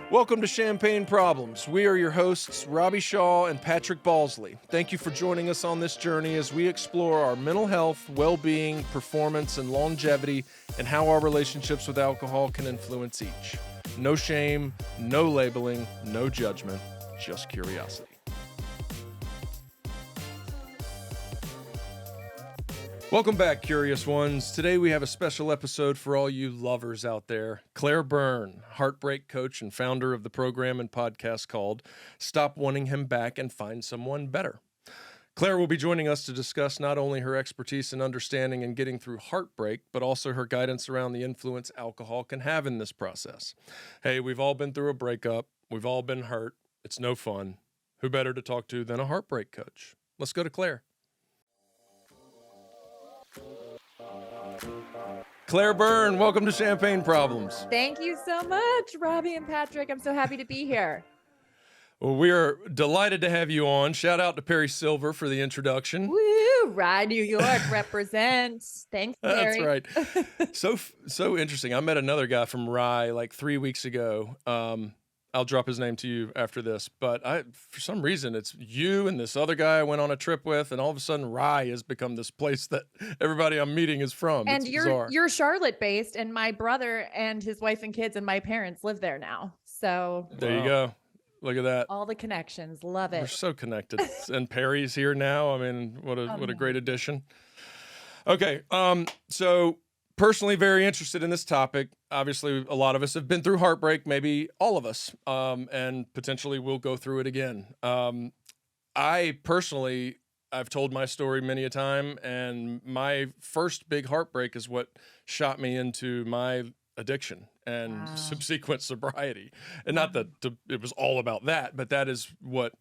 Welcome to Champagne Problems. We are your hosts, Robbie Shaw and Patrick Balsley. Thank you for joining us on this journey as we explore our mental health, well-being, performance, and longevity, and how our relationships with alcohol can influence each. No shame, no labeling, no judgment, just curiosity. Welcome back, Curious Ones. Today we have a special episode for all you lovers out there. Claire Byrne, Heartbreak coach and founder of the program and podcast called Stop Wanting Him Back and Find Someone Better. Claire will be joining us to discuss not only her expertise in understanding and getting through heartbreak, but also her guidance around the influence alcohol can have in this process. Hey, we've all been through a breakup. We've all been hurt. It's no fun. Who better to talk to than a heartbreak coach? Let's go to Claire. Claire Byrne, welcome to Champagne Problems. Thank you so much, Robbie and Patrick. I'm so happy to be here. Well, we are delighted to have you on. Shout out to Perry Silver for the introduction. Woo! Rye, New York represents. Thanks, Perry. That's right. So interesting. I met another guy from Rye like 3 weeks ago. I'll drop his name to you after this, but for some reason, it's you and this other guy I went on a trip with, and all of a sudden, Rye has become this place that everybody I'm meeting is from. And it's you're Charlotte-based, and my brother and his wife and kids and my parents live there now. So there you go. Look at that. All the connections. Love it. We're so connected. And Perry's here now. I mean, what a great addition. Okay, so personally very interested in this topic. Obviously, a lot of us have been through heartbreak, maybe all of us, and potentially will go through it again. I've told my story many a time, and my first big heartbreak is what shot me into my addiction and subsequent sobriety. And not that it was all about that, but that is what,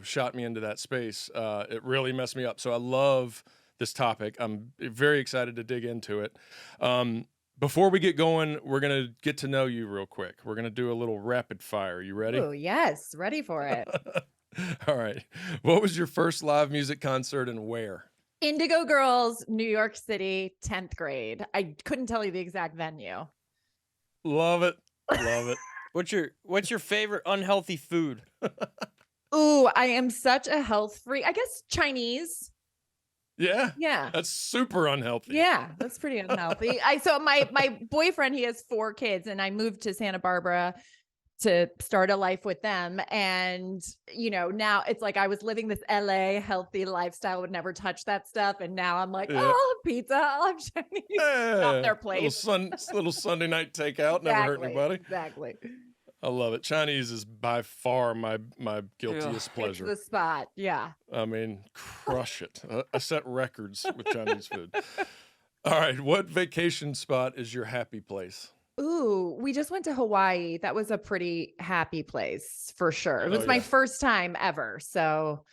shot me into that space. It really messed me up. So I love this topic. I'm very excited to dig into it. Before we get going, we're going to get to know you real quick. We're going to do a little rapid fire. You ready? Oh, yes. Ready for it. All right. What was your first live music concert and where? Indigo Girls, New York City, 10th grade. I couldn't tell you the exact venue. Love it. Love it. What's your favorite unhealthy food? Ooh, I am such a health freak. I guess Chinese. Yeah. Yeah. That's super unhealthy. Yeah, that's pretty unhealthy. So my boyfriend, he has 4 kids, and I moved to Santa Barbara to start a life with them. And, now it's like I was living this LA healthy lifestyle, would never touch that stuff. And now I'm like, I'll have pizza, I'll have Chinese off their plate. Little Sunday night takeout, never hurt anybody. Exactly. I love it. Chinese is by far my guiltiest pleasure. It's the spot, yeah. I mean, crush it. I set records with Chinese food. All right, what vacation spot is your happy place? Ooh, we just went to Hawaii. That was a pretty happy place for sure. It was my first time ever, so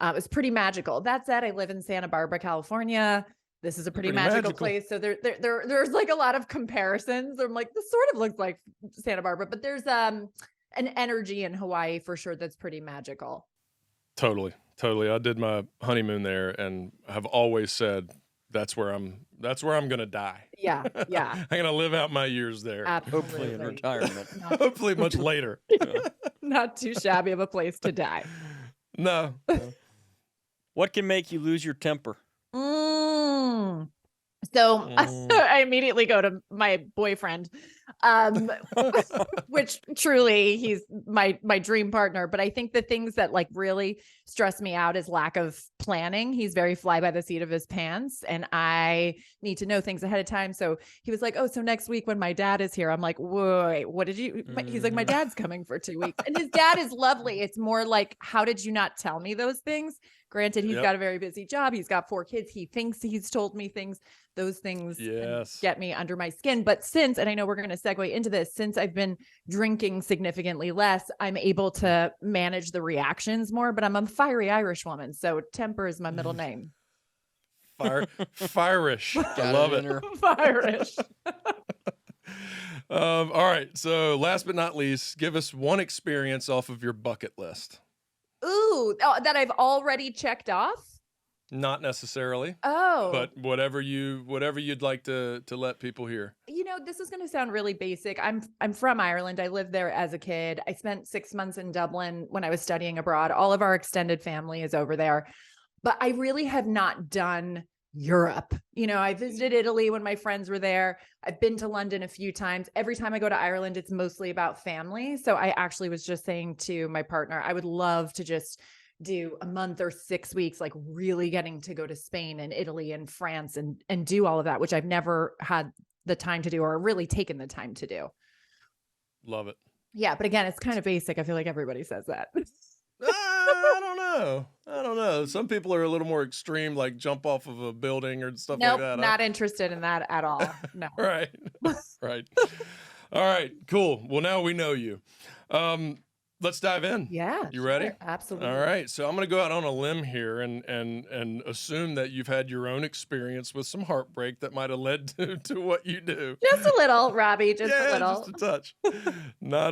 it was pretty magical. That said, I live in Santa Barbara, California. This is a pretty magical place. So there's like a lot of comparisons. I'm like, this sort of looks like Santa Barbara, but there's an energy in Hawaii for sure that's pretty magical. Totally. I did my honeymoon there and have always said that's where I'm gonna die. Yeah. I'm gonna live out my years there. Absolutely. Hopefully in retirement. Hopefully much later. Not too shabby of a place to die. No. What can make you lose your temper? So I immediately go to my boyfriend, which truly he's my dream partner. But I think the things that like really stress me out is lack of planning. He's very fly by the seat of his pants, and I need to know things ahead of time. So he was like, "Oh, so next week when my dad is here," I'm like, "Wait, what did you?" He's like, "My dad's coming for 2 weeks," and his dad is lovely. It's more like, "How did you not tell me those things?" Granted, he's got a very busy job. He's got 4 kids. He thinks he's told me things. Those things can get me under my skin. But since, and I know we're going to segue into this, since I've been drinking significantly less, I'm able to manage the reactions more, but I'm a fiery Irish woman. So temper is my middle name. Firish. I love it. Firish. All right. So last but not least, give us one experience off of your bucket list. Ooh, that I've already checked off. Not necessarily, Oh, but whatever you'd like to let people hear. this is going to sound really basic. I'm from Ireland. I lived there as a kid. I spent 6 months in Dublin when I was studying abroad. All of our extended family is over there, but I really have not done Europe. I visited Italy when my friends were there. I've been to London a few times. Every time I go to Ireland, it's mostly about family. So I actually was just saying to my partner, I would love to just do a month or 6 weeks, like really getting to go to Spain and Italy and France and do all of that, which I've never had the time to do or really taken the time to do. Love it. Yeah. But again, it's kind of basic. I feel like everybody says that. I don't know. Some people are a little more extreme, like jump off of a building or stuff Nope, like that. not interested in that at all. No. Right. Right. All right. Cool. Well, now we know you. Let's dive in. Yeah. You ready? Sure, absolutely. All right. So I'm going to go out on a limb here and assume that you've had your own experience with some heartbreak that might have led to what you do. Just a little, Robbie, just a little. Just a touch. Not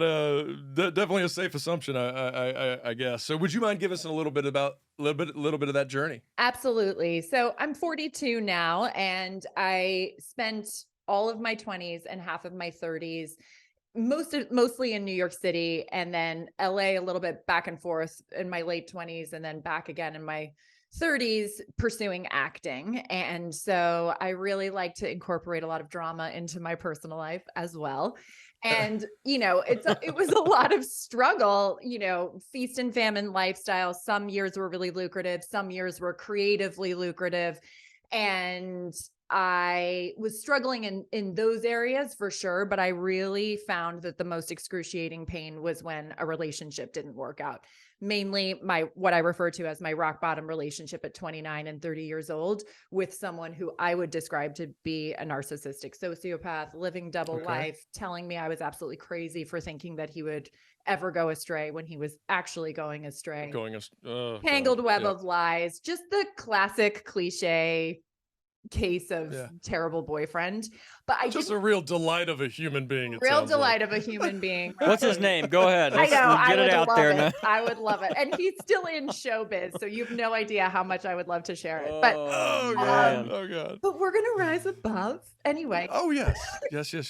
definitely a safe assumption, I guess. So would you mind giving us a little bit of that journey? Absolutely. So I'm 42 now, and I spent all of my 20s and half of my 30s mostly in New York City, and then LA a little bit back and forth in my late 20s, and then back again in my 30s pursuing acting. And so I really like to incorporate a lot of drama into my personal life as well. And, it was a lot of struggle, feast and famine lifestyle. Some years were really lucrative. Some years were creatively lucrative. And I was struggling in those areas for sure, but I really found that the most excruciating pain was when a relationship didn't work out. Mainly what I refer to as my rock bottom relationship at 29 and 30 years old with someone who I would describe to be a narcissistic sociopath, living double life, telling me I was absolutely crazy for thinking that he would ever go astray when he was actually going astray. Tangled web of lies, just the classic cliche case of terrible boyfriend. But just a real delight of a human being. Real delight of a human being. What's his name? Go ahead. I know. Get it out there now. I would love it. And he's still in showbiz, so you have no idea how much I would love to share it. But God. But we're gonna rise above anyway. Oh yes.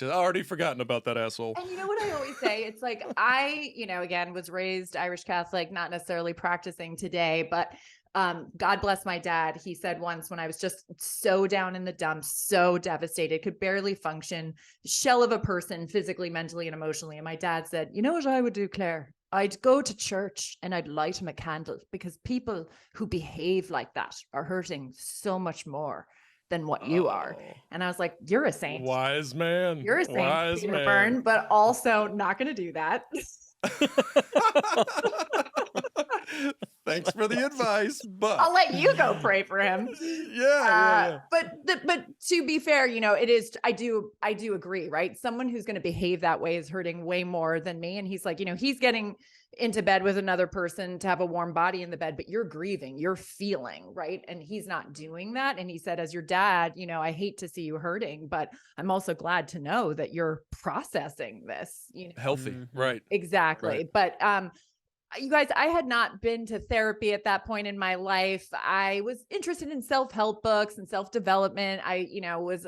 I already forgotten about that asshole. And you know what I always say? It's like I, again, was raised Irish Catholic, not necessarily practicing today, but God bless my dad. He said once when I was just so down in the dumps, so devastated, could barely function, shell of a person physically, mentally, and emotionally. And my dad said, you know what I would do, Claire? I'd go to church and I'd light him a candle, because people who behave like that are hurting so much more than what you are. And I was like, you're a saint. Wise man. You're a saint, Peter Byrne, but also not going to do that. Thanks for the advice, but I'll let you go pray for him. Yeah. But to be fair, it is. I do agree, right? Someone who's going to behave that way is hurting way more than me. And he's like, he's getting into bed with another person to have a warm body in the bed, but you're grieving, you're feeling, right? And he's not doing that. And he said, as your dad, I hate to see you hurting, but I'm also glad to know that you're processing this. Healthy, right? Exactly. Right. But you guys, I had not been to therapy at that point in my life. I was interested in self-help books and self-development. I, was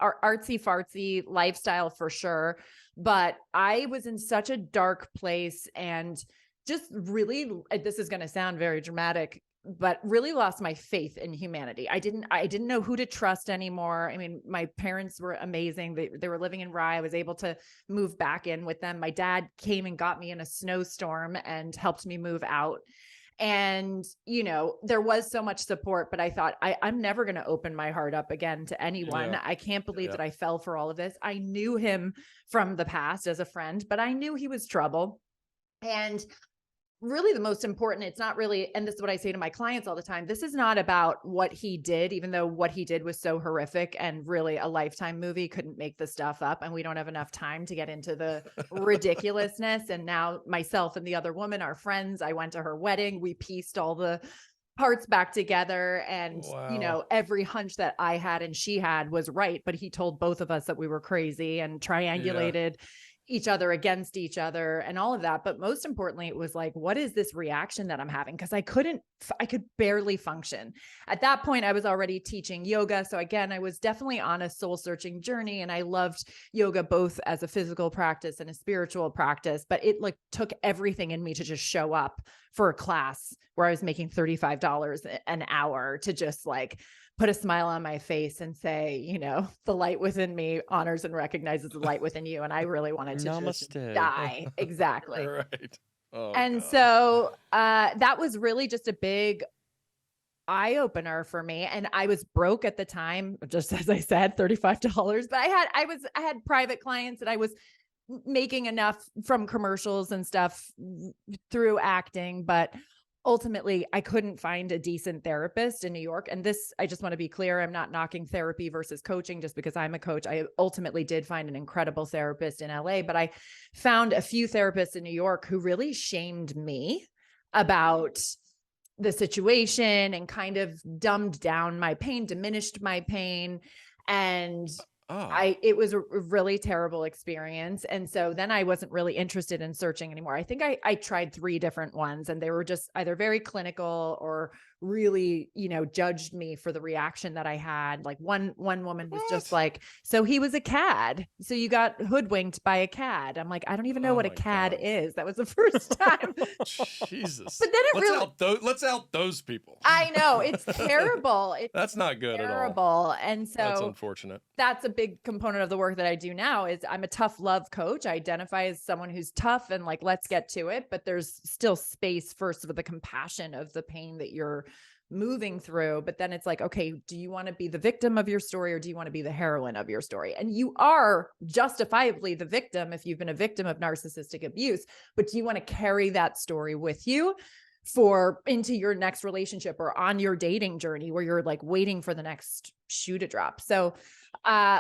artsy fartsy lifestyle for sure, but I was in such a dark place and just really, this is going to sound very dramatic, but really lost my faith in humanity. I didn't know who to trust anymore. I mean, my parents were amazing. They were living in Rye. I was able to move back in with them. My dad came and got me in a snowstorm and helped me move out. And, there was so much support, but I thought I'm never going to open my heart up again to anyone. I can't believe that I fell for all of this. I knew him from the past as a friend, but I knew he was trouble. And really the most important, it's not really, and this is what I say to my clients all the time, this is not about what he did, even though what he did was so horrific and really a Lifetime movie couldn't make the stuff up. And we don't have enough time to get into the ridiculousness. And now myself and the other woman are friends. I went to her wedding. We pieced all the parts back together. And, every hunch that I had and she had was right. But he told both of us that we were crazy and triangulated each other against each other and all of that. But most importantly, it was like, what is this reaction that I'm having? Because I could barely function. At that point, I was already teaching yoga. So again, I was definitely on a soul searching journey, and I loved yoga both as a physical practice and a spiritual practice, but it like took everything in me to just show up for a class where I was making $35 an hour to just like put a smile on my face and say, you know, the light within me honors and recognizes the light within you. And I really wanted to just die. Exactly. Right. Oh, And God. so that was really just a big eye opener for me. And I was broke at the time, just as I said, $35. But I had private clients, and I was making enough from commercials and stuff through acting, but ultimately I couldn't find a decent therapist in New York. And this, I just want to be clear, I'm not knocking therapy versus coaching just because I'm a coach. I ultimately did find an incredible therapist in LA, but I found a few therapists in New York who really shamed me about the situation and kind of dumbed down my pain, diminished my pain. And it was a really terrible experience. And so then I wasn't really interested in searching anymore. I think I tried 3 different ones, and they were just either very clinical or really, you know, judged me for the reaction that I had. Like one woman was just like, so he was a cad. So you got hoodwinked by a cad. I'm like, I don't even know what a cad is. That was the first time. Jesus. But then let's out those people. I know, it's terrible. That's not good terrible. at all. And so that's unfortunate. That's a big component of the work that I do now. Is I'm a tough love coach. I identify as someone who's tough and like, let's get to it. But there's still space first for the compassion of the pain that you're moving through. But then it's like, okay, do you want to be the victim of your story, or do you want to be the heroine of your story? And you are justifiably the victim if you've been a victim of narcissistic abuse, but do you want to carry that story with you into your next relationship or on your dating journey where you're like waiting for the next shoe to drop? So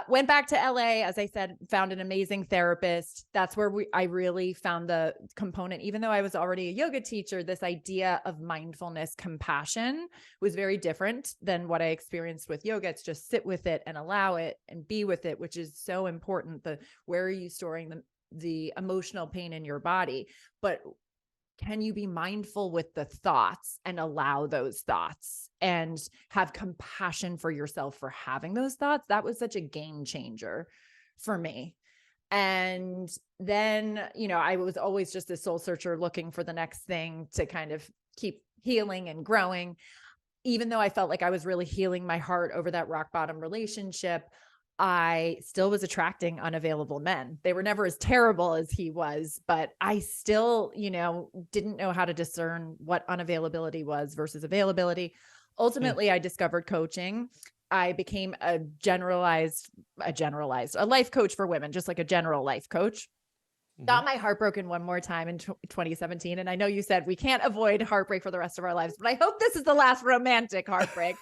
went back to LA, as I said, found an amazing therapist. That's where I really found the component. Even though I was already a yoga teacher, this idea of mindfulness, compassion was very different than what I experienced with yoga. It's just sit with it and allow it and be with it, which is so important. Where are you storing the emotional pain in your body? But can you be mindful with the thoughts and allow those thoughts and have compassion for yourself for having those thoughts? That was such a game changer for me. And then, you know, I was always just a soul searcher looking for the next thing to kind of keep healing and growing. Even though I felt like I was really healing my heart over that rock bottom relationship, I still was attracting unavailable men. They were never as terrible as he was, but I still, you know, didn't know how to discern what unavailability was versus availability. Ultimately, I discovered coaching. I became a life coach for women, just like a general life coach. Got my heart broken one more time in 2017. And I know you said we can't avoid heartbreak for the rest of our lives, but I hope this is the last romantic heartbreak.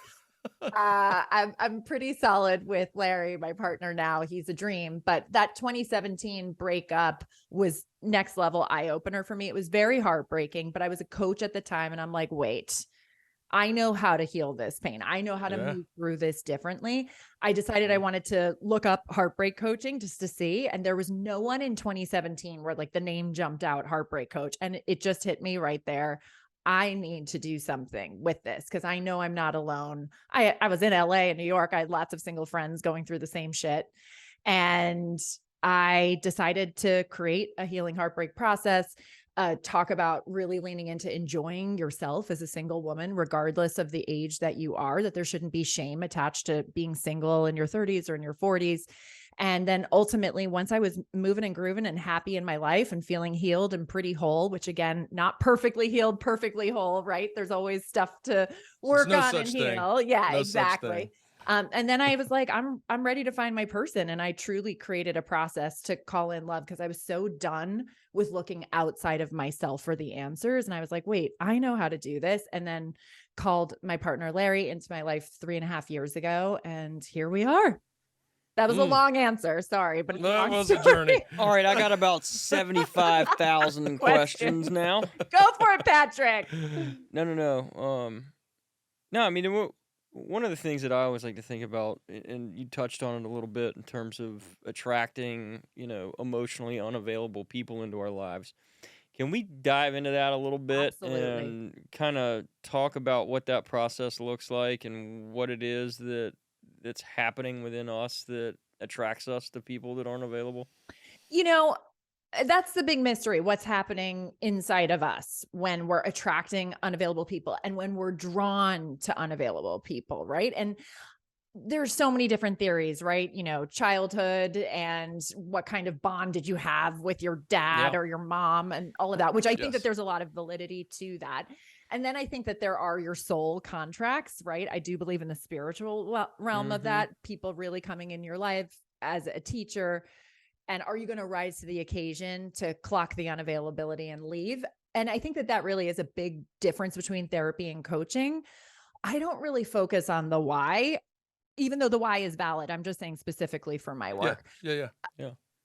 I'm pretty solid with Larry, my partner now. He's a dream, but that 2017 breakup was next level eye opener for me. It was very heartbreaking, but I was a coach at the time, and I'm like, wait, I know how to heal this pain. I know how to move through this differently. I decided I wanted to look up heartbreak coaching just to see. And there was no one in 2017 where like the name jumped out, heartbreak coach. And it just hit me right there. I need to do something with this because I know I'm not alone. I was in LA and New York. I had lots of single friends going through the same shit. And I decided to create a healing heartbreak process, talk about really leaning into enjoying yourself as a single woman, regardless of the age that you are, that there shouldn't be shame attached to being single in your 30s or in your 40s. And then ultimately, once I was moving and grooving and happy in my life and feeling healed and pretty whole, which again, not perfectly healed, perfectly whole, right? There's always stuff to work on and heal. Yeah, exactly. And then I was like, I'm ready to find my person. And I truly created a process to call in love because I was so done with looking outside of myself for the answers. And I was like, wait, I know how to do this. And then called my partner, Larry, into my life 3.5 years ago. And here we are. That was a long answer. Sorry, but that was a journey. All right, I got about 75,000 questions now. Go for it, Patrick. No. No, I mean, One of the things that I always like to think about, and you touched on it a little bit in terms of attracting, emotionally unavailable people into our lives. Can we dive into that a little bit Absolutely. and kind of talk about what that process looks like and what it is that's happening within us that attracts us to people that aren't available? You know, that's the big mystery. What's happening inside of us when we're attracting unavailable people and when we're drawn to unavailable people, right? And there's so many different theories, right? Childhood and what kind of bond did you have with your dad Yeah. or your mom and all of that, which I think that Yes. there's a lot of validity to that. And then I think that there are your soul contracts, right? I do believe in the spiritual realm of Mm-hmm. that, people really coming in your life as a teacher. And are you going to rise to the occasion to clock the unavailability and leave? And I think that that really is a big difference between therapy and coaching. I don't really focus on the why, even though the why is valid. I'm just saying specifically for my Yeah. work. Yeah.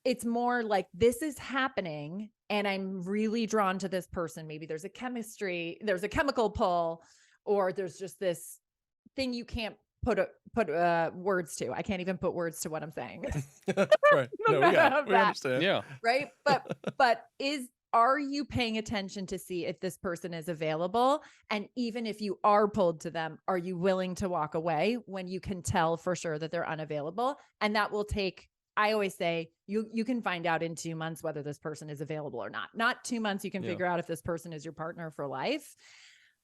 It's more like this is happening and I'm really drawn to this person. Maybe there's a chemical pull, or there's just this thing you can't put words to. I can't even put words to what I'm saying. Right. No, we got it. We That. understand. Yeah. Right. But are you paying attention to see if this person is available? And even if you are pulled to them, are you willing to walk away when you can tell for sure that they're unavailable? And that will take, I always say, you can find out in 2 months whether this person is available or not. Not 2 months, you can Yeah. figure out if this person is your partner for life.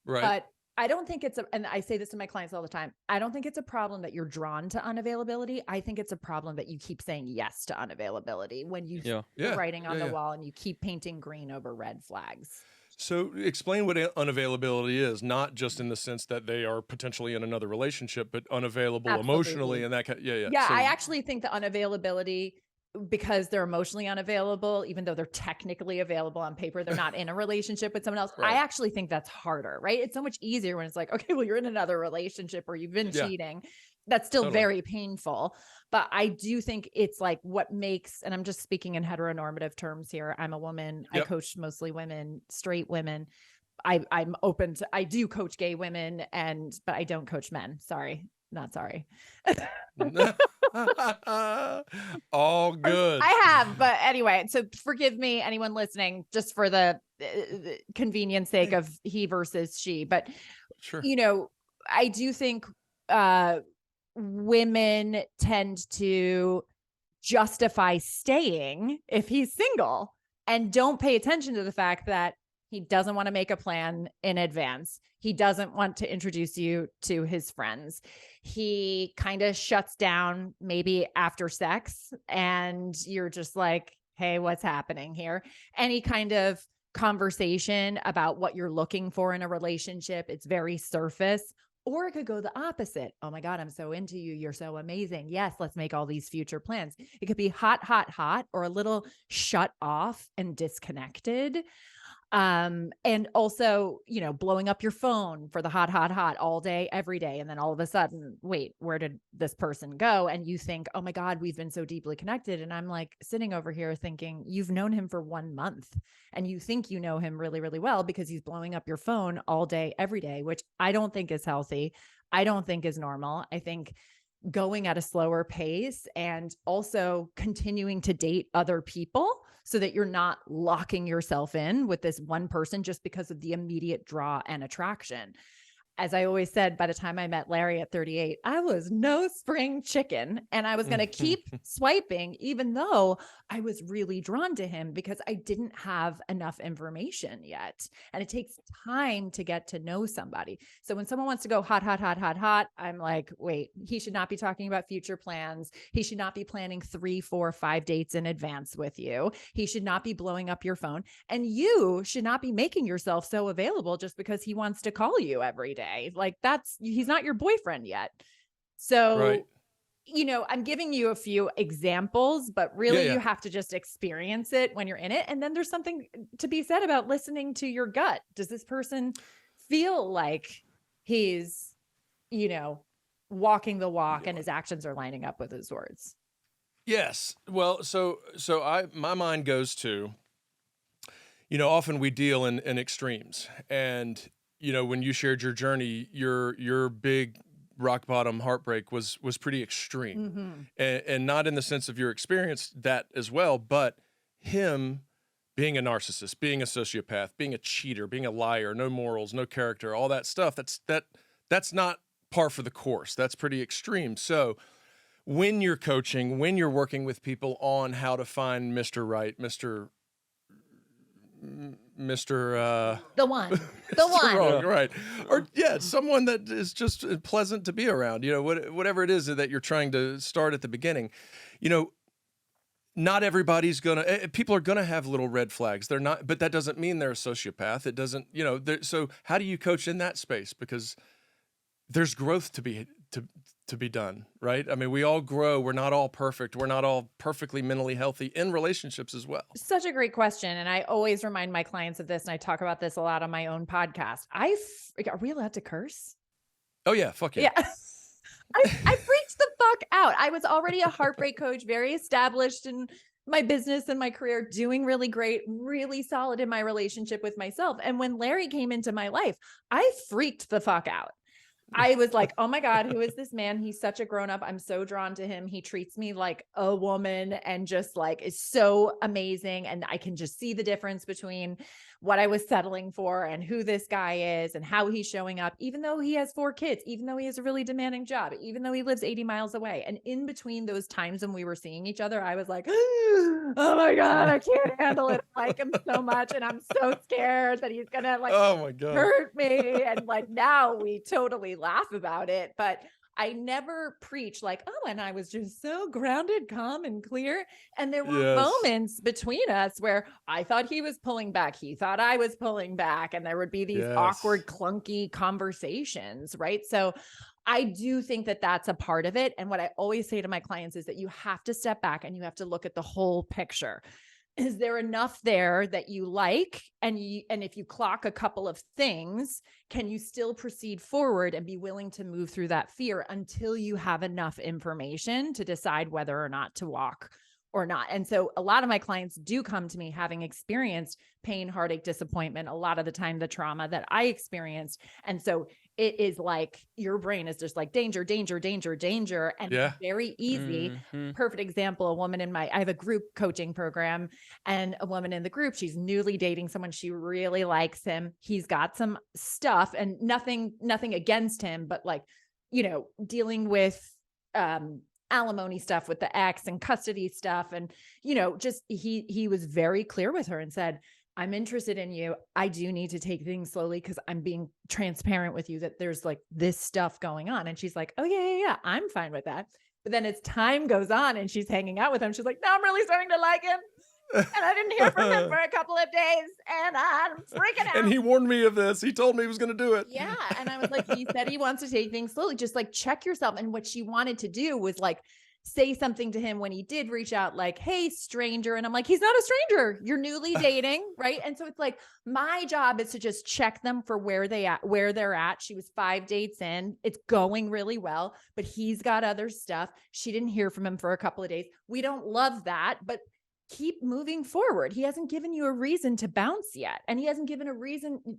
Right. But I don't think and I say this to my clients all the time, I don't think it's a problem that you're drawn to unavailability. I think it's a problem that you keep saying yes to unavailability when you Yeah. keep writing on the Yeah. wall and you keep painting green over red flags. So explain what unavailability is, not just in the sense that they are potentially in another relationship, but unavailable emotionally Absolutely. and that kind. Yeah. Yeah, So, I actually think the unavailability, because they're emotionally unavailable, even though they're technically available on paper, they're not in a relationship with someone else. Right. I actually think that's harder, right? It's so much easier when it's like, okay, well, you're in another relationship or you've been Yeah. cheating. That's still Totally. very painful. But I do think it's like what makes, and I'm just speaking in heteronormative terms here. I'm a woman. I Yep. coach mostly women, straight women. I'm open to, I do coach gay women but I don't coach men. Sorry. Not sorry. All good. I have, but anyway, so forgive me, anyone listening, just for the convenience sake of he versus she. But, Sure. I do think women tend to justify staying if he's single and don't pay attention to the fact that he doesn't want to make a plan in advance. He doesn't want to introduce you to his friends. He kind of shuts down maybe after sex and you're just like, hey, what's happening here? Any kind of conversation about what you're looking for in a relationship, it's very surface. Or it could go the opposite. Oh my God, I'm so into you. You're so amazing. Yes, let's make all these future plans. It could be hot, hot, hot, or a little shut off and disconnected. And also, blowing up your phone for the hot, hot, hot all day, every day. And then all of a sudden, wait, where did this person go? And you think, oh my God, we've been so deeply connected. And I'm like sitting over here thinking, you've known him for 1 month and you think you know him really, really well because he's blowing up your phone all day, every day, which I don't think is healthy. I don't think is normal. I think going at a slower pace and also continuing to date other people so that you're not locking yourself in with this one person just because of the immediate draw and attraction. As I always said, by the time I met Larry at 38, I was no spring chicken and I was going to keep swiping, even though I was really drawn to him because I didn't have enough information yet. And it takes time to get to know somebody. So when someone wants to go hot, hot, hot, hot, hot, I'm like, wait, he should not be talking about future plans. He should not be planning 3, 4, 5 dates in advance with you. He should not be blowing up your phone. And you should not be making yourself so available just because he wants to call you every day. Like he's not your boyfriend yet. So, Right. I'm giving you a few examples, but really Yeah. you have to just experience it when you're in it. And then there's something to be said about listening to your gut. Does this person feel like he's, walking the walk and his actions are lining up with his words? Yes. Well, so my mind goes to, often we deal in extremes, and when you shared your journey, your big rock bottom heartbreak was pretty extreme, and not in the sense of your experience that as well, but him being a narcissist, being a sociopath, being a cheater, being a liar, no morals, no character, all that stuff. That's not par for the course. That's pretty extreme. So when you're coaching, when you're working with people on how to find Mr. Right, Mr. The one. Wrong, right. Or someone that is just pleasant to be around, whatever it is that you're trying to start at the beginning, not everybody's people are gonna have little red flags. They're not, but that doesn't mean they're a sociopath. It doesn't, so how do you coach in that space? Because there's growth to be done, right? I mean, we all grow. We're not all perfect. We're not all perfectly mentally healthy in relationships as well. Such a great question. And I always remind my clients of this. And I talk about this a lot on my own podcast. Are we allowed to curse? Oh yeah. Fuck yeah. Yeah. I freaked the fuck out. I was already a heartbreak coach, very established in my business and my career, doing really great, really solid in my relationship with myself. And when Larry came into my life, I freaked the fuck out. I was like, oh my God, who is this man? He's such a grown up. I'm so drawn to him. He treats me like a woman and just like is so amazing. And I can just see the difference between what I was settling for and who this guy is and how he's showing up, even though he has 4 kids, even though he has a really demanding job, even though he lives 80 miles away. And in between those times when we were seeing each other, I was like, oh my God, I can't handle it. I like him so much. And I'm so scared that he's going to like oh my God, hurt me. And like, now we totally laugh about it, but I never preach like, oh, and I was just so grounded, calm, and clear. And there were moments between us where I thought he was pulling back. He thought I was pulling back. And there would be these awkward, clunky conversations, right? So I do think that that's a part of it. And what I always say to my clients is that you have to step back and you have to look at the whole picture. Is there enough there that you like? And if you clock a couple of things, can you still proceed forward and be willing to move through that fear until you have enough information to decide whether or not to walk or not? And so a lot of my clients do come to me having experienced pain, heartache, disappointment, a lot of the time the trauma that I experienced. And so it is like your brain is just like danger, danger, danger, danger. And it's very easy. Perfect example, I have a group coaching program, and a woman in the group, she's newly dating someone. She really likes him. He's got some stuff and nothing against him, but like, dealing with, alimony stuff with the ex and custody stuff. And, just he was very clear with her and said, I'm interested in you. I do need to take things slowly because I'm being transparent with you that there's like this stuff going on. And she's like, oh yeah. I'm fine with that. But then as time goes on and she's hanging out with him, she's like, no, I'm really starting to like him. And I didn't hear from him for a couple of days and I'm freaking out. And he warned me of this. He told me he was going to do it. Yeah. And I was like, he said he wants to take things slowly. Just like check yourself. And what she wanted to do was like, say something to him when he did reach out, like, hey, stranger. And I'm like, he's not a stranger. You're newly dating. Right. And so it's like, my job is to just check them for where they're at. She was 5 dates in. It's going really well, but he's got other stuff. She didn't hear from him for a couple of days. We don't love that, but keep moving forward. He hasn't given you a reason to bounce yet. And he hasn't given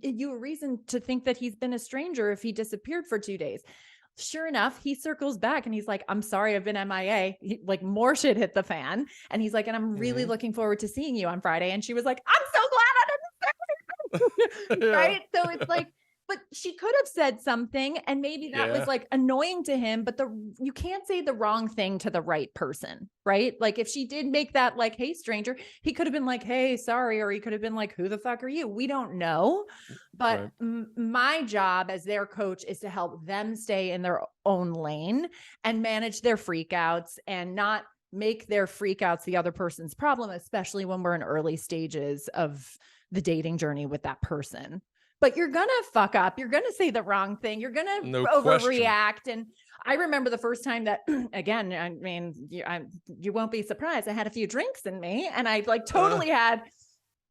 you a reason to think that he's been a stranger if he disappeared for 2 days. Sure enough, he circles back and he's like, I'm sorry, I've been MIA. Like more shit hit the fan. And he's like, and I'm really looking forward to seeing you on Friday. And she was like, I'm so glad I didn't say anything. Right. So it's like, but she could have said something and maybe that was like annoying to him, but you can't say the wrong thing to the right person, right? Like if she did make that like, hey, stranger, he could have been like, hey, sorry. Or he could have been like, who the fuck are you? We don't know. But my job as their coach is to help them stay in their own lane and manage their freakouts and not make their freakouts the other person's problem, especially when we're in early stages of the dating journey with that person. But you're going to fuck up. You're going to say the wrong thing. You're going to overreact. And I remember the first time that, again, I mean, you won't be surprised. I had a few drinks in me and I like totally had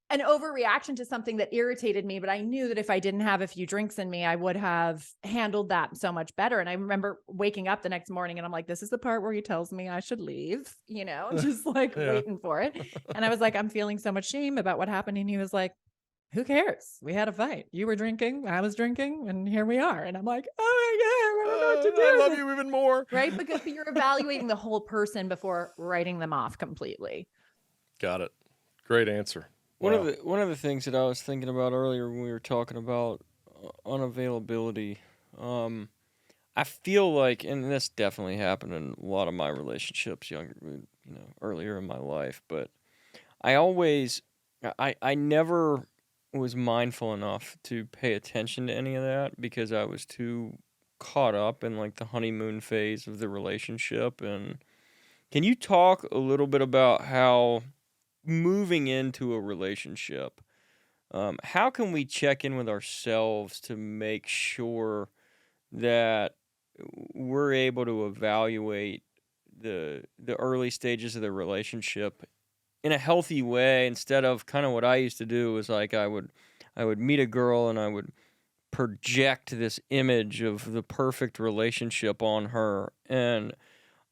an overreaction to something that irritated me. But I knew that if I didn't have a few drinks in me, I would have handled that so much better. And I remember waking up the next morning and I'm like, this is the part where he tells me I should leave, just like waiting for it. And I was like, I'm feeling so much shame about what happened. And he was like, who cares? We had a fight. You were drinking, I was drinking, and here we are. And I'm like, oh my God, I don't know what to do. I love you even more. Right? Because you're evaluating the whole person before writing them off completely. Got it. Great answer. One Wow. of the things that I was thinking about earlier when we were talking about unavailability, I feel like, and this definitely happened in a lot of my relationships, earlier in my life, but I never was mindful enough to pay attention to any of that because I was too caught up in like the honeymoon phase of the relationship. And can you talk a little bit about how moving into a relationship, how can we check in with ourselves to make sure that we're able to evaluate the early stages of the relationship in a healthy way, instead of kind of what I used to do was like I would meet a girl and I would project this image of the perfect relationship on her, and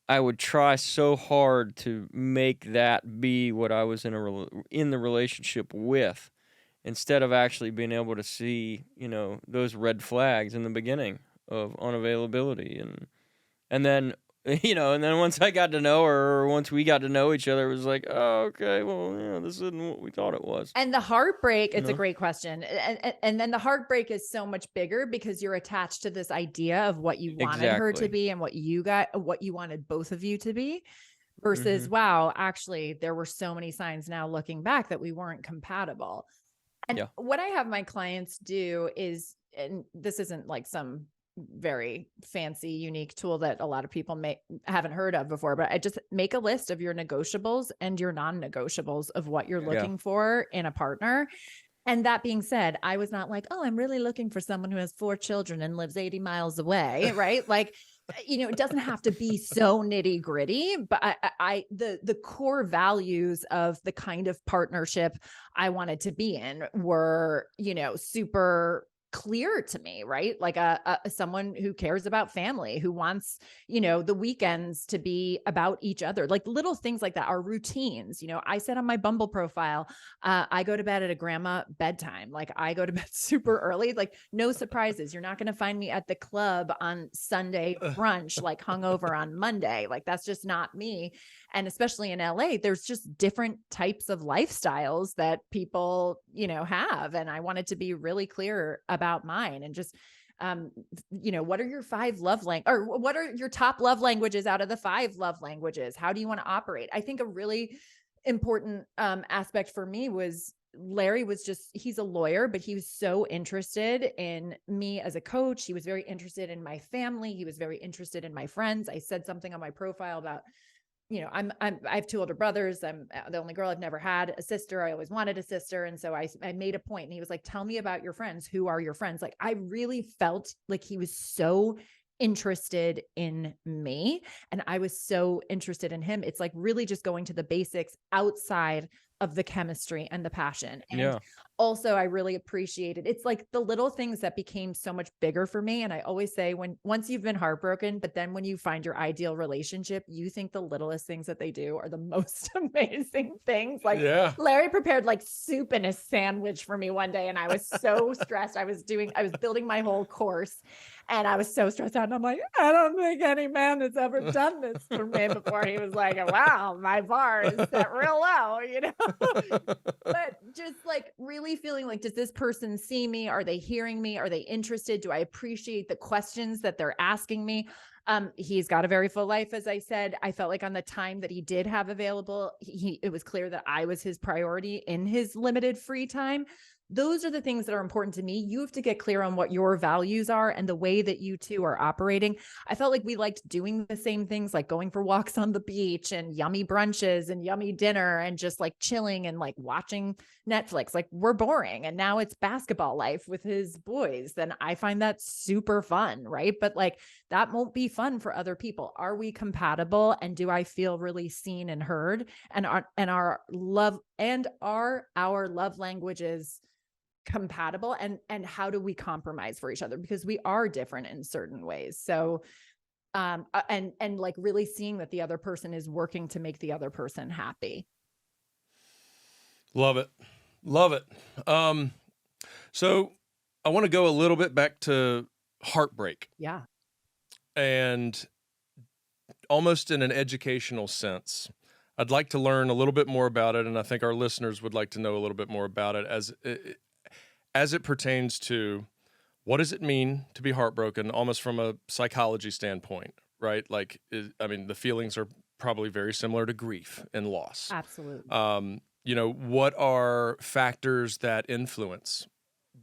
I would try so hard to make that be what I was in the relationship with, instead of actually being able to see, those red flags in the beginning of unavailability. And then and then once I got to know her, or once we got to know each other, it was like, oh, okay, well, this isn't what we thought it was. And the heartbreak, it's a great question. And then the heartbreak is so much bigger because you're attached to this idea of what you wanted her to be and what you wanted both of you to be, versus, wow, actually, there were so many signs now looking back that we weren't compatible. And what I have my clients do is, and this isn't like some very fancy, unique tool that a lot of people haven't heard of before, but I just make a list of your negotiables and your non-negotiables of what you're looking for in a partner. And that being said, I was not like, oh, I'm really looking for someone who has 4 children and lives 80 miles away. Right. Like, it doesn't have to be so nitty gritty, but the core values of the kind of partnership I wanted to be in were, super clear to me, right? Like someone who cares about family, who wants, the weekends to be about each other, like little things like that are routines. I said on my Bumble profile, I go to bed at a grandma bedtime. Like I go to bed super early, like no surprises. You're not going to find me at the club on Sunday brunch, like hungover on Monday. Like that's just not me. And especially in LA, there's just different types of lifestyles that people, have. And I wanted to be really clear about mine and just, what are your 5 love languages, or what are your top love languages out of the 5 love languages? How do you want to operate? I think a really important aspect for me was Larry he's a lawyer, but he was so interested in me as a coach. He was very interested in my family. He was very interested in my friends. I said something on my profile about, I have 2 older brothers. I'm the only girl. I've never had a sister. I always wanted a sister. And so I made a point, and he was like, tell me about your friends. Who are your friends? Like, I really felt like he was so interested in me and I was so interested in him. It's like really just going to the basics outside of the chemistry and the passion. And also I really appreciated, it's like the little things that became so much bigger for me. And I always say, once you've been heartbroken, but then when you find your ideal relationship, you think the littlest things that they do are the most amazing things. Like Larry prepared like soup in a sandwich for me one day. And I was so stressed. I was building my whole course and I was so stressed out. And I'm like, I don't think any man has ever done this for me before. He was like, wow, my bar is set real low, but just like really feeling like, does this person see me? Are they hearing me? Are they interested? Do I appreciate the questions that they're asking me? He's got a very full life. As I said, I felt like on the time that he did have available, it was clear that I was his priority in his limited free time. Those are the things that are important to me. You have to get clear on what your values are and the way that you two are operating. I felt like we liked doing the same things, like going for walks on the beach and yummy brunches and yummy dinner and just like chilling and like watching Netflix. Like we're boring. And now it's basketball life with his boys. Then I find that super fun. Right. But like that won't be fun for other people. Are we compatible? And do I feel really seen and heard? And our love languages compatible, and how do we compromise for each other, because we are different in certain ways. So and like really seeing that the other person is working to make the other person happy. Love it. So I want to go a little bit back to heartbreak Yeah. and almost in an educational sense. I'd like to learn a little bit more about it, and I think our listeners would like to know a little bit more about it as it pertains to what does it mean to be heartbroken, almost from a psychology standpoint, right? Like, I mean, the feelings are probably very similar to grief and loss. Absolutely. What are factors that influence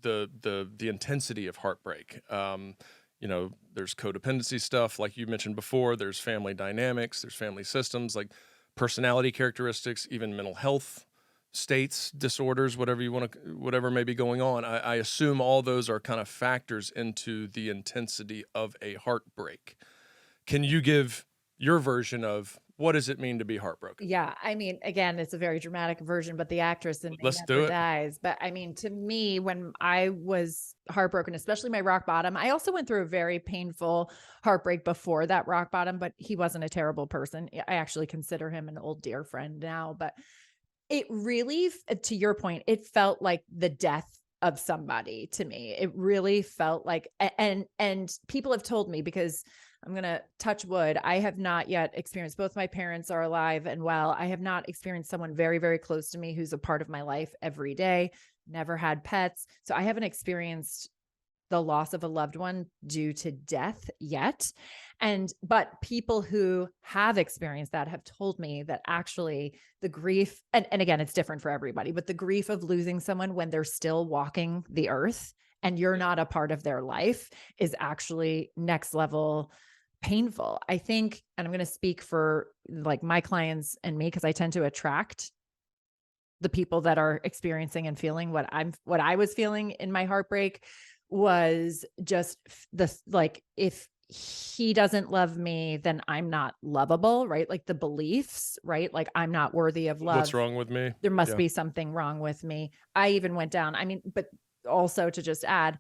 the intensity of heartbreak? There's codependency stuff, like you mentioned before. There's family dynamics. There's family systems, like personality characteristics, even mental health states, disorders, whatever may be going on. I assume all those are kind of factors into the intensity of a heartbreak. Can you give your version of what does it mean to be heartbroken? Yeah. I mean, again, it's a very dramatic version, but the actress in me Let's never do it. dies. But I mean, to me, when I was heartbroken, especially my rock bottom, I also went through a very painful heartbreak before that rock bottom, but he wasn't a terrible person. I actually consider him an old dear friend now, but it really, to your point, it felt like the death of somebody to me. It really felt like, and people have told me, because I'm going to touch wood, I have not yet experienced, both my parents are alive and well. I have not experienced someone very, very close to me who's a part of my life every day, never had pets. So I haven't experienced the loss of a loved one due to death yet. But people who have experienced that have told me that actually the grief, and again, it's different for everybody, but the grief of losing someone when they're still walking the earth and you're not a part of their life is actually next level painful. I think, and I'm going to speak for like my clients and me, because I tend to attract the people that are experiencing and feeling what I was feeling in my heartbreak, was just like, if he doesn't love me, then I'm not lovable, right? Like the beliefs, right? Like I'm not worthy of love. What's wrong with me? There must be something wrong with me. I even went down. I mean, but also to just add,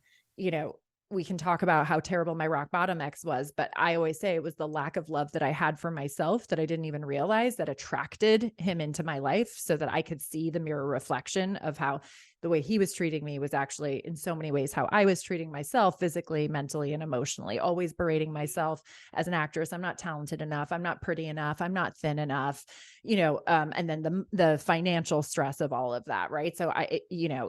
we can talk about how terrible my rock bottom ex was, but I always say it was the lack of love that I had for myself that I didn't even realize that attracted him into my life, so that I could see the mirror reflection of how the way he was treating me was actually in so many ways how I was treating myself physically, mentally, and emotionally, always berating myself as an actress. I'm not talented enough. I'm not pretty enough. I'm not thin enough, and then the financial stress of all of that. Right. So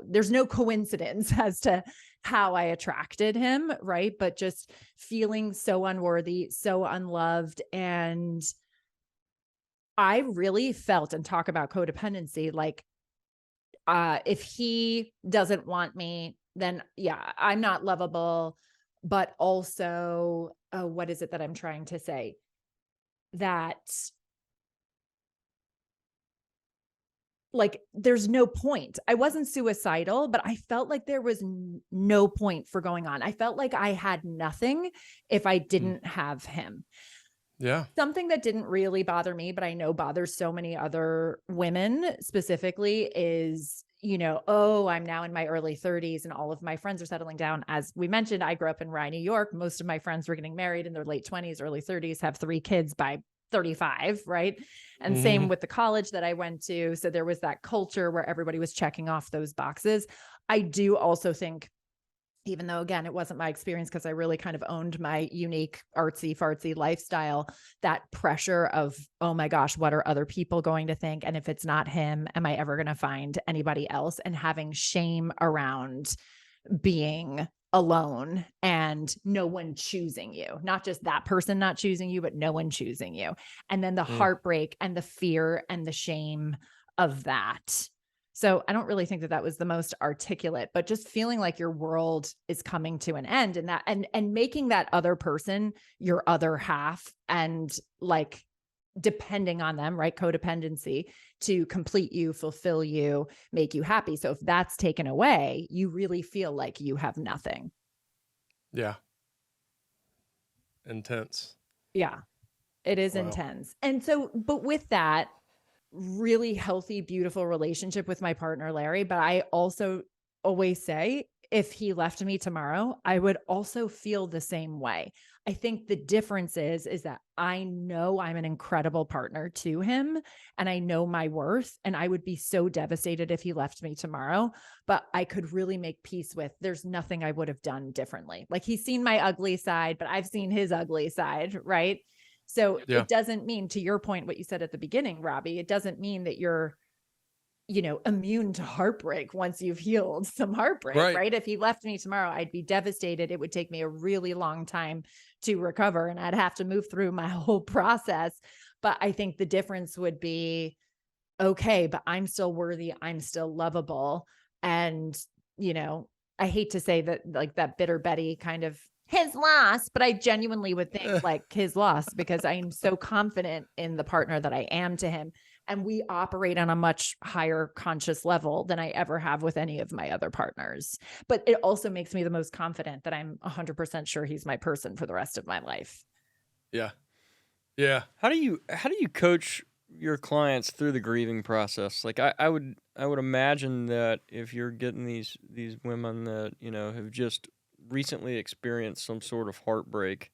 there's no coincidence as to how I attracted him. Right. But just feeling so unworthy, so unloved. And I really felt, and talk about codependency, like, if he doesn't want me, then yeah, I'm not lovable. But also, what is it that I'm trying to say? That like, there's no point. I wasn't suicidal, but I felt like there was no point for going on. I felt like I had nothing if I didn't have him. Yeah. Something that didn't really bother me, but I know bothers so many other women specifically, is, I'm now in my early 30s and all of my friends are settling down. As we mentioned, I grew up in Rye, New York. Most of my friends were getting married in their late 20s, early 30s, have 3 kids by 35, right? And same with the college that I went to. So there was that culture where everybody was checking off those boxes. I do also think, even though, again, it wasn't my experience because I really kind of owned my unique artsy fartsy lifestyle, that pressure of, oh my gosh, what are other people going to think? And if it's not him, am I ever going to find anybody else? And having shame around being alone and no one choosing you, not just that person not choosing you, but no one choosing you. And then the heartbreak and the fear and the shame of that. So I don't really think that was the most articulate, but just feeling like your world is coming to an end, and that, and making that other person your other half, and like depending on them, right? Codependency to complete you, fulfill you, make you happy. So if that's taken away, you really feel like you have nothing. Yeah. Intense. Yeah, it is intense. And so, but with that, really healthy, beautiful relationship with my partner, Larry. But I also always say, if he left me tomorrow, I would also feel the same way. I think the difference is that I know I'm an incredible partner to him and I know my worth, and I would be so devastated if he left me tomorrow, but I could really make peace with there's nothing I would have done differently. Like, he's seen my ugly side, but I've seen his ugly side, right? So Yeah. it doesn't mean, to your point, what you said at the beginning, Robbie, it doesn't mean that you're, immune to heartbreak once you've healed some heartbreak, right? If he left me tomorrow, I'd be devastated. It would take me a really long time to recover and I'd have to move through my whole process. But I think the difference would be, okay, but I'm still worthy. I'm still lovable. And, I hate to say that, like, that bitter Betty kind of his loss, but I genuinely would think like his loss, because I'm so confident in the partner that I am to him. And we operate on a much higher conscious level than I ever have with any of my other partners. But it also makes me the most confident that I'm 100% sure he's my person for the rest of my life. Yeah. Yeah. How do you coach your clients through the grieving process? Like, I would imagine that if you're getting these women that, have just recently experienced some sort of heartbreak,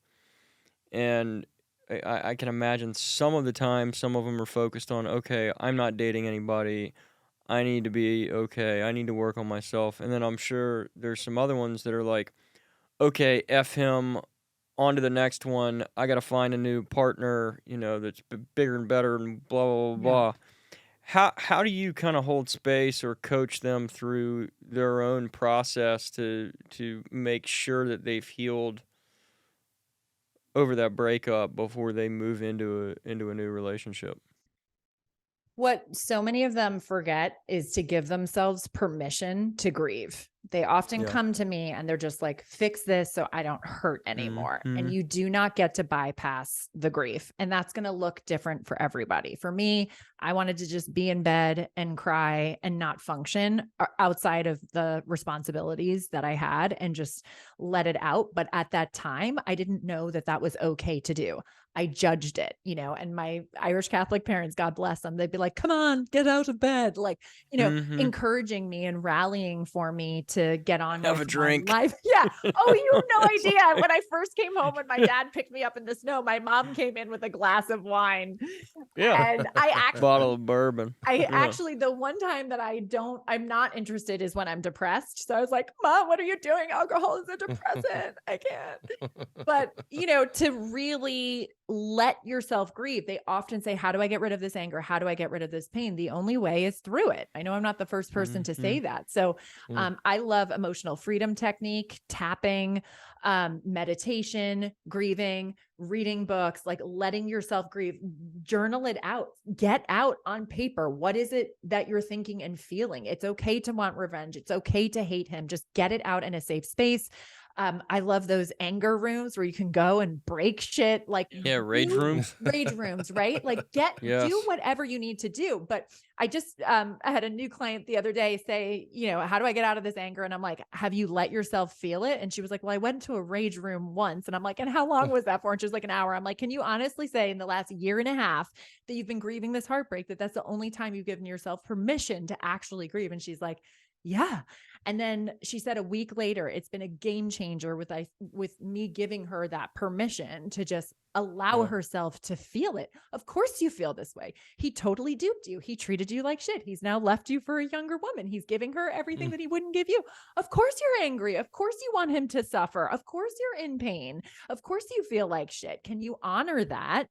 and I can imagine some of the time some of them are focused on, okay, I'm not dating anybody, I need to be okay, I need to work on myself. And then I'm sure there's some other ones that are like, okay, F him, on to the next one, I got to find a new partner, that's bigger and better and blah, blah, blah, blah. How do you kind of hold space or coach them through their own process to make sure that they've healed over that breakup before they move into a new relationship? What so many of them forget is to give themselves permission to grieve. They often come to me and they're just like, fix this so I don't hurt anymore. And you do not get to bypass the grief. And that's going to look different for everybody. For me, I wanted to just be in bed and cry and not function outside of the responsibilities that I had and just let it out. But at that time, I didn't know that that was okay to do. I judged it, and my Irish Catholic parents, God bless them, they'd be like, come on, get out of bed. Like, encouraging me and rallying for me to get on Have with a drink. my life. Yeah. Oh, you have no idea. When I first came home, when my dad picked me up in the snow, my mom came in with a glass of wine. Yeah. And I actually, bottle of bourbon. actually, the one time that I'm not interested is when I'm depressed. So I was like, Mom, what are you doing? Alcohol is a depressant. I can't. But, to really let yourself grieve. They often say, how do I get rid of this anger? How do I get rid of this pain? The only way is through it. I know I'm not the first person to say that. So I love emotional freedom technique, tapping, meditation, grieving, reading books, like letting yourself grieve, journal it out, get out on paper. What is it that you're thinking and feeling? It's okay to want revenge. It's okay to hate him. Just get it out in a safe space. I love those anger rooms where you can go and break shit. Like, rage rooms, right? Like do whatever you need to do. But I just, I had a new client the other day say, how do I get out of this anger? And I'm like, have you let yourself feel it? And she was like, well, I went to a rage room once. And I'm like, and how long was that for? And she was like, an hour. I'm like, can you honestly say in the last year and a half that you've been grieving this heartbreak, that's the only time you've given yourself permission to actually grieve? And she's like, yeah. And then she said a week later, it's been a game changer with me giving her that permission to just allow herself to feel it. Of course you feel this way. He totally duped you. He treated you like shit. He's now left you for a younger woman. He's giving her everything that he wouldn't give you. Of course you're angry. Of course you want him to suffer. Of course you're in pain. Of course you feel like shit. Can you honor that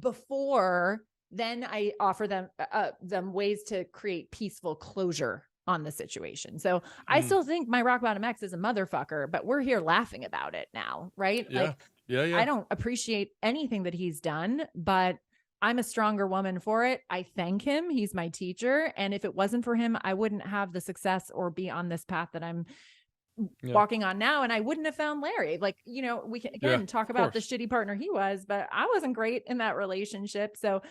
before then I offer them ways to create peaceful closure on the situation. So I still think my rock bottom ex is a motherfucker, but we're here laughing about it now, right? Yeah. Like, I don't appreciate anything that he's done, but I'm a stronger woman for it. I thank him. He's my teacher. And if it wasn't for him, I wouldn't have the success or be on this path that I'm walking on now. And I wouldn't have found Larry. Like, we can again talk about the shitty partner he was, but I wasn't great in that relationship. So,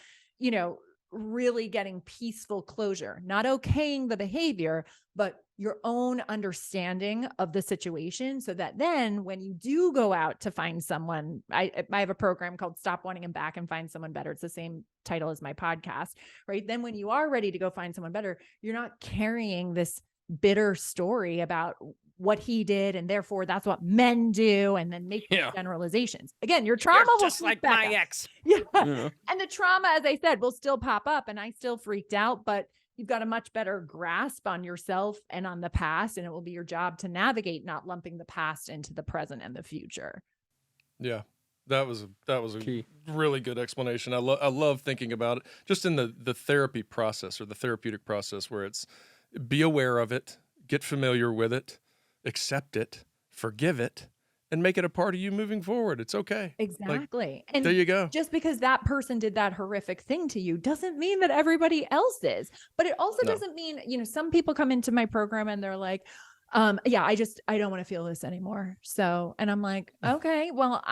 really getting peaceful closure, not okaying the behavior, but your own understanding of the situation, so that then when you do go out to find someone, I have a program called Stop Wanting Him Back and Find Someone Better. It's the same title as my podcast, right? Then when you are ready to go find someone better, you're not carrying this bitter story about what he did, and therefore that's what men do, and then make Yeah. generalizations. Again, your trauma will just sneak like back my up. ex. Yeah. Yeah. And the trauma, as I said, will still pop up, and I still freaked out, but you've got a much better grasp on yourself and on the past, and it will be your job to navigate, not lumping the past into the present and the future. Yeah. That was a Key. really good explanation. I love thinking about it just in the therapy process or the therapeutic process, where it's be aware of it, get familiar with it, accept it, forgive it, and make it a part of you moving forward. It's okay. Exactly. And There you go. just because that person did that horrific thing to you doesn't mean that everybody else is. But it also No. doesn't mean, some people come into my program and they're like, yeah, I don't want to feel this anymore. So, and I'm like, okay, well,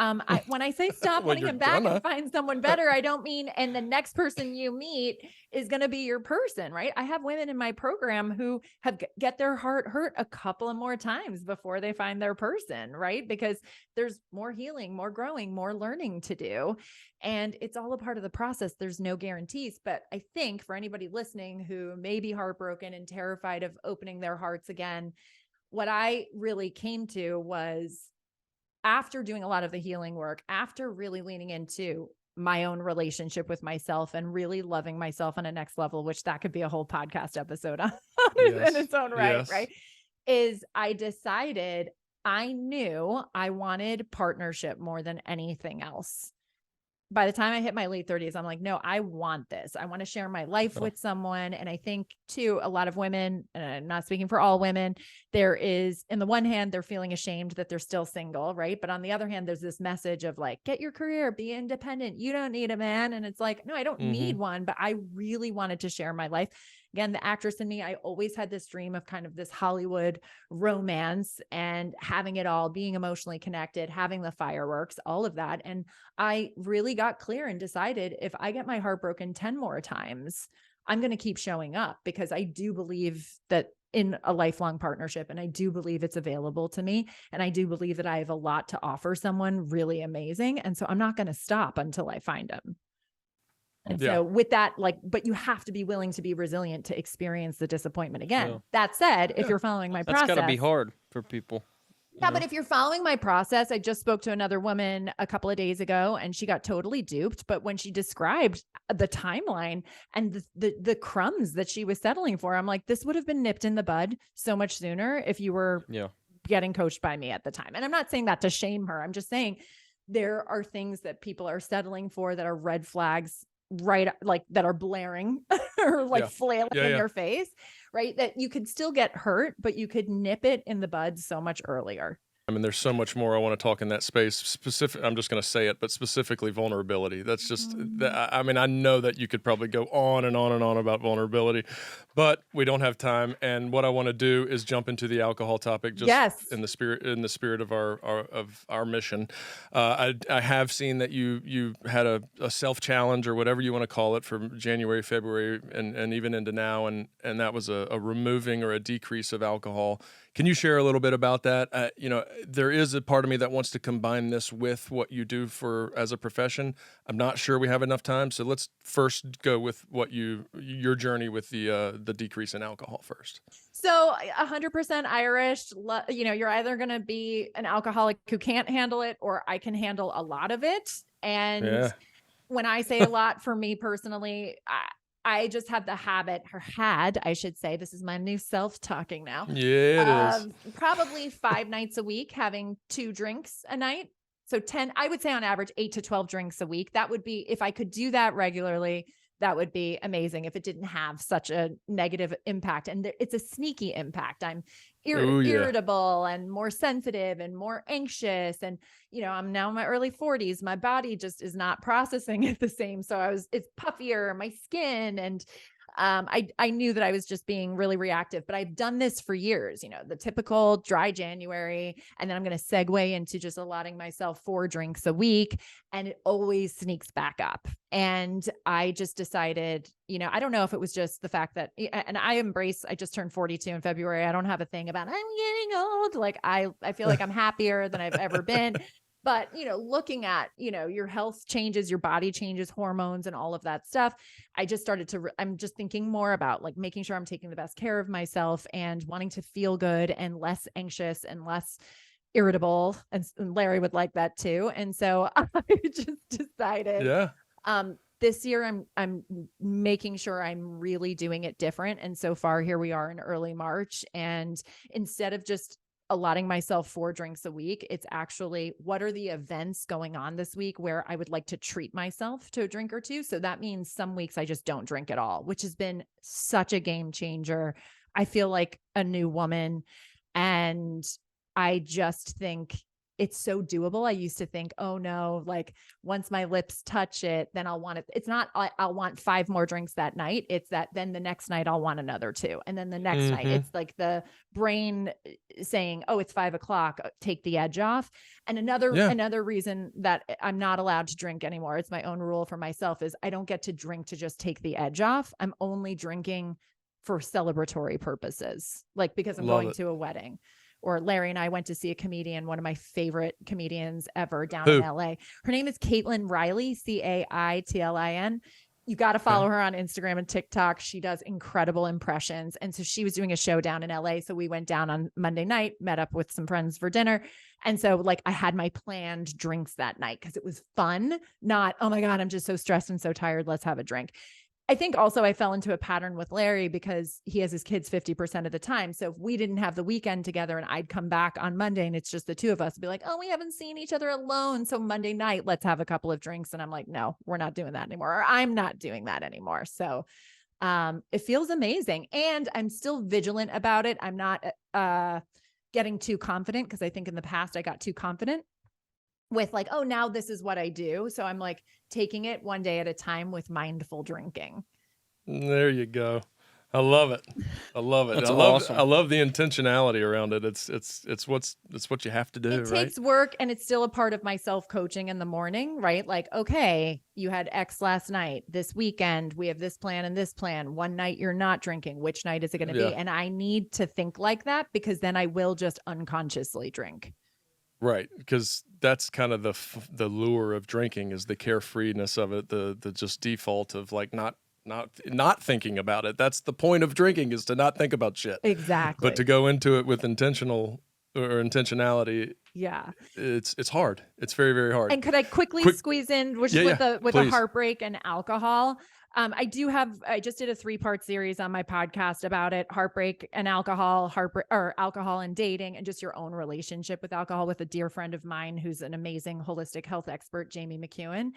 when I say stop Well, putting you're him back gonna. and find someone better, I don't mean, and the next person you meet is going to be your person, right? I have women in my program who have get their heart hurt a couple of more times before they find their person, right? Because there's more healing, more growing, more learning to do. And it's all a part of the process. There's no guarantees. But I think for anybody listening who may be heartbroken and terrified of opening their hearts again, what I really came to was, after doing a lot of the healing work, after really leaning into my own relationship with myself and really loving myself on a next level, which that could be a whole podcast episode on Yes. in its own right, Yes. right? Is I decided I knew I wanted partnership more than anything else. By the time I hit my late 30s, I'm like, no, I want this. I want to share my life Oh. with someone. And I think too, a lot of women, and I'm not speaking for all women, there is, in the one hand, they're feeling ashamed that they're still single, right? But on the other hand, there's this message of like, get your career, be independent. You don't need a man. And it's like, no, I don't need one, but I really wanted to share my life. Again, the actress in me, I always had this dream of kind of this Hollywood romance and having it all, being emotionally connected, having the fireworks, all of that. And I really got clear and decided, if I get my heart broken 10 more times, I'm going to keep showing up, because I do believe that in a lifelong partnership, and I do believe it's available to me. And I do believe that I have a lot to offer someone really amazing. And so I'm not going to stop until I find him. And Yeah. so with that, but you have to be willing to be resilient to experience the disappointment again. Yeah. That said, if Yeah. you're following my That's process, got to be hard for people. yeah, but if you're following my process, I just spoke to another woman a couple of days ago, and she got totally duped. But when she described the timeline and the crumbs that she was settling for, I'm like, this would have been nipped in the bud so much sooner if you were getting coached by me at the time. And I'm not saying that to shame her. I'm just saying there are things that people are settling for that are red flags, right? Like that are blaring or flailing in your face, right? That you could still get hurt, but you could nip it in the bud so much earlier. I mean, there's so much more I want to talk in that space. I'm just going to say it, but specifically vulnerability. That's just, I mean, I know that you could probably go on and on and on about vulnerability, but we don't have time. And what I want to do is jump into the alcohol topic, just in the spirit of our mission. I have seen that you had a self challenge, or whatever you want to call it, from January, February, and even into now, and that was a removing or a decrease of alcohol. Can you share a little bit about that? There is a part of me that wants to combine this with what you do as a profession. I'm not sure we have enough time, so let's first go with your journey with the decrease in alcohol first. So 100% Irish, you're either going to be an alcoholic who can't handle it, or I can handle a lot of it. And when I say a lot, for me personally, I just have the habit, or had, I should say, this is my new self talking now. Yeah, it is. Probably 5 nights a week, having 2 drinks a night. So 10, I would say on average, 8 to 12 drinks a week. That would be, if I could do that regularly, that would be amazing, if it didn't have such a negative impact. And it's a sneaky impact. I'm irritable and more sensitive and more anxious. And, I'm now in my early 40s. My body just is not processing it the same. So it's puffier, my skin. And I knew that I was just being really reactive, but I've done this for years, the typical dry January. And then I'm going to segue into just allotting myself 4 drinks a week. And it always sneaks back up. And I just decided, I don't know if it was just the fact that, and I just turned 42 in February. I don't have a thing about I'm getting old. Like I feel like I'm happier than I've ever been. But, looking at, your health changes, your body changes, hormones and all of that stuff. I just started I'm just thinking more about like making sure I'm taking the best care of myself and wanting to feel good and less anxious and less irritable. And Larry would like that too. And so I just decided, Yeah. this year I'm making sure I'm really doing it different. And so far, here we are in early March. And instead of just allotting myself 4 drinks a week, it's actually what are the events going on this week where I would like to treat myself to a drink or two. So that means some weeks I just don't drink at all, which has been such a game changer. I feel like a new woman. And I just think it's so doable. I used to think, oh no, like once my lips touch it, then I'll want it. It's not, I'll want 5 more drinks that night. It's that then the next night I'll want another 2. And then the next night, it's like the brain saying, oh, it's 5 o'clock, take the edge off. And another reason that I'm not allowed to drink anymore, it's my own rule for myself, is I don't get to drink to just take the edge off. I'm only drinking for celebratory purposes, like because I'm going to a wedding. Or Larry and I went to see a comedian, one of my favorite comedians ever down in LA. Her name is Caitlin Riley, Caitlin. You got to follow her on Instagram and TikTok. She does incredible impressions. And so she was doing a show down in LA. So we went down on Monday night, met up with some friends for dinner. And so like I had my planned drinks that night because it was fun, not, oh my God, I'm just so stressed and so tired. Let's have a drink. I think also I fell into a pattern with Larry because he has his kids 50% of the time. So if we didn't have the weekend together and I'd come back on Monday and it's just the 2 of us, be like, oh, we haven't seen each other alone. So Monday night, let's have a couple of drinks. And I'm like, no, we're not doing that anymore. Or I'm not doing that anymore. So it feels amazing. And I'm still vigilant about it. I'm not getting too confident because I think in the past I got too confident with like, oh, now this is what I do. So I'm like taking it one day at a time with mindful drinking. There you go. I love it. I love it. That's awesome. awesome. I love the intentionality around it. It's what you have to do. It takes work, and it's still a part of my self-coaching in the morning, right? Like, okay, you had X last night. This weekend, we have this plan and this plan. One night you're not drinking. Which night is it going to be? And I need to think like that because then I will just unconsciously drink. Right, because that's kind of the lure of drinking is the carefreeness of it, the just default of like not thinking about it. That's the point of drinking, is to not think about shit. Exactly. But to go into it with intentionality, yeah, it's hard. It's very, very hard. And could I quickly squeeze in with the heartbreak and alcohol? I just did a 3-part series on my podcast about it. Heartbreak and alcohol, alcohol and dating, and just your own relationship with alcohol, with a dear friend of mine who's an amazing holistic health expert, Jamie McEwen.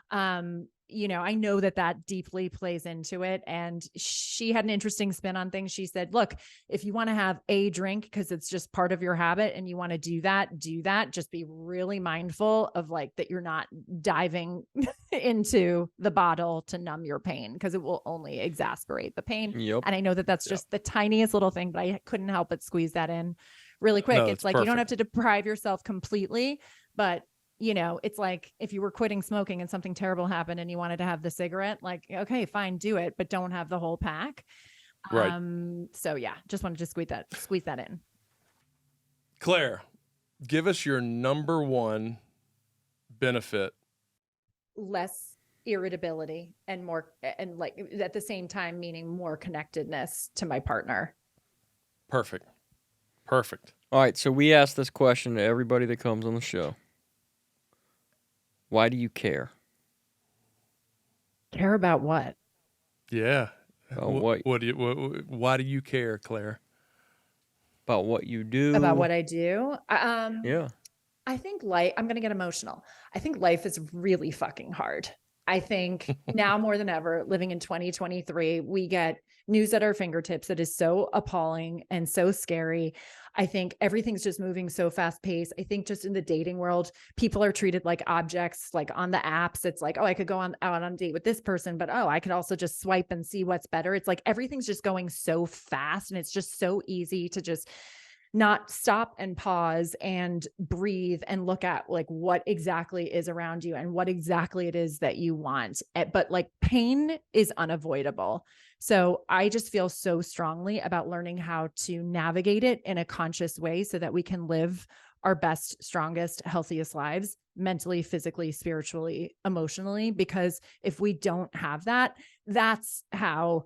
I know that deeply plays into it. And she had an interesting spin on things. She said, look, if you want to have a drink, because it's just part of your habit and you want to do that, just be really mindful of like that you're not diving into the bottle to numb your pain, because it will only exacerbate the pain. Yep. And I know that's just the tiniest little thing, but I couldn't help but squeeze that in really quick. It's like, perfect. You don't have to deprive yourself completely, but it's like if you were quitting smoking and something terrible happened and you wanted to have the cigarette, like, okay, fine, do it, but don't have the whole pack. Right. So yeah, just wanted to squeeze that in. Claire, give us your number one benefit. Less irritability and more, and like at the same time, meaning more connectedness to my partner. Perfect. All right. So we ask this question to everybody that comes on the show. Why do you care? Care about what? Yeah. About why do you care, Claire? About what you do. About what I do. Yeah. I think I'm going to get emotional. I think life is really fucking hard. I think now more than ever, living in 2023, we get news at our fingertips that is so appalling and so scary. I think everything's just moving so fast paced. I think just in the dating world, people are treated like objects, like on the apps. It's like, oh, I could go out on a date with this person, but oh, I could also just swipe and see what's better. It's like everything's just going so fast, and it's just so easy to just not stop and pause and breathe and look at like what exactly is around you and what exactly it is that you want. But like pain is unavoidable. So I just feel so strongly about learning how to navigate it in a conscious way so that we can live our best, strongest, healthiest lives mentally, physically, spiritually, emotionally, because if we don't have that, that's how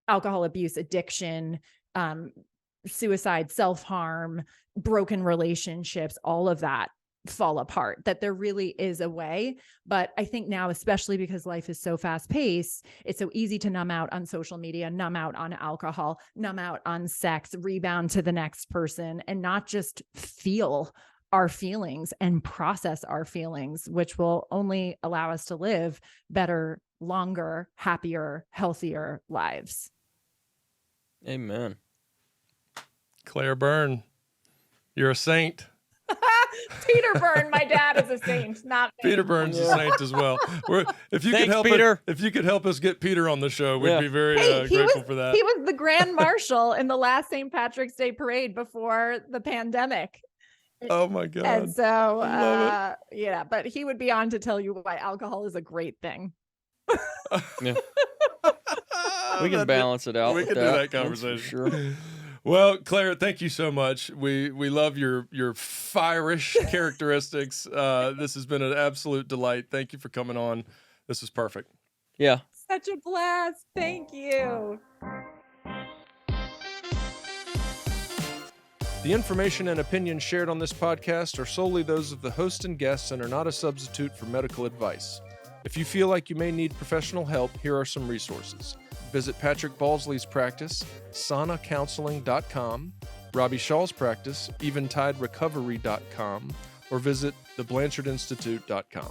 alcohol abuse, addiction, suicide, self-harm, broken relationships, all of that fall apart, that there really is a way. But I think now, especially because life is so fast paced, it's so easy to numb out on social media, numb out on alcohol, numb out on sex, rebound to the next person, and not just feel our feelings and process our feelings, which will only allow us to live better, longer, happier, healthier lives. Amen. Claire Byrne, you're a saint. Peter Byrne, my dad is a saint, not me. Peter Byrne's a saint as well. If you could Thanks, help Peter. if you could help us get Peter on the show, we'd Yeah. be very Hey, grateful for that. He was the grand marshal in the last St. Patrick's Day parade before the pandemic. Oh my God. And so, Love yeah, but he would be on to tell you why alcohol is a great thing. Yeah. We can balance it out. We with can do that that's for conversation. Sure. Well, Claire, thank you so much. We love your fire-ish characteristics. This has been an absolute delight. Thank you for coming on. This is perfect. Yeah. Such a blast. Thank you. The information and opinions shared on this podcast are solely those of the host and guests and are not a substitute for medical advice. If you feel like you may need professional help, here are some resources. Visit Patrick Balsley's practice, saunacounseling.com, Robbie Shaw's practice, eventiderecovery.com, or visit theblanchardinstitute.com.